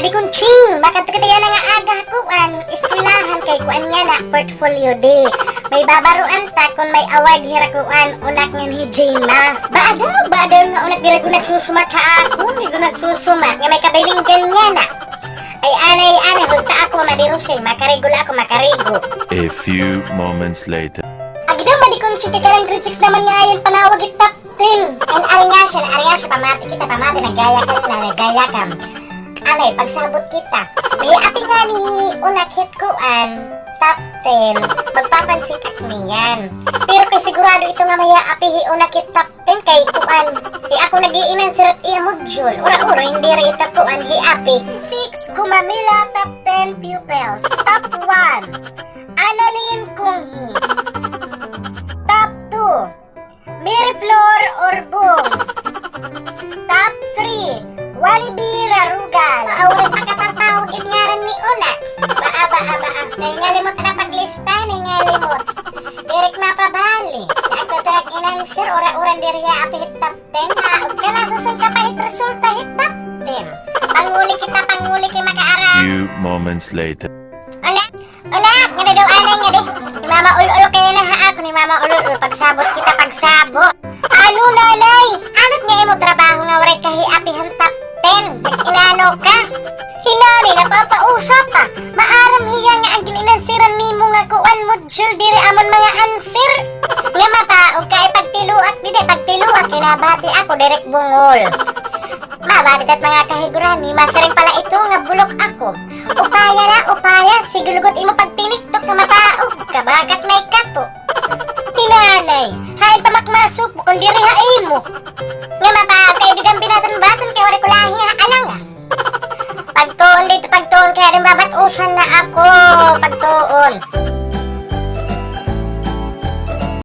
Madikunching, baka tukitiya na nga aga kuan, eskwelahan kay kuan niya na portfolio day. May babaruan ta kung may award hira kuan, unak nga ni Jema. Baadaw nga unak dira ko nagsusumat ha ako, hindi ko nagsusumat, nga may kabilinggan niya na. Ay anay, hulta ako madirusay, makarigula ako makarigo. A few moments later. Agdaw madikunching kay karang grade 6 naman nga yan panawag top 10. And ari nga siya, pamati kita, nagaya ka. Anay, pagsabot kita. May api nga ni unak hit kuan, top 10, magpapansin at niyan. Pero kay sigurado ito nga may api hi unak hit top 10 kay kuan. Di ako nag-iinan sirat iya module. Ura, hindi rin ito kuan hi api. 6, Gumamila top 10 pupils. Top 1, Annalyn Kunghi. Top 2, Mary Flor Orbong. Top 3, Walibira Rugal. Aurin pagkatatawag ngaran ni Unak. Baa. Ngalimot na paglista, ngalimot. Direk mapabali. Nagtatag inansir, ura-uran diriya api hit top 10. Huwag ka na susun ka pa hit resulta hit top 10. Panguli kay makaara. Few moments later. Unak, nga daw anay nga di. Ni Mama Ulul kaya na ha ako ni Mama Ulul. Pagsabot kita, pagsabot. Ano nanay? Anot nga imo trabaho nga waray kahi apihan top 10. Nag-inano ka? Hinani, napapausap pa. Maaram hiya nga ang gininansiran nimo nga kuan module diri amon mga answer. Nga mapaog ka pagtiluat bide, pagtiluat kinabati ako direk bungol. Mabatit at mga kahiguran ni masaring pala ito nga bulok ako. Upaya, sigulugot imo pagtiniktok nga mapaog ka bagat may kato. Hinanay, hain pamakmasok mo kung diri hain mo. Nga mapaog kay bidang binatan-batan kay wari kulahi nga alanga. Pagtuon kaya rin babatusan na ako, pagtuon.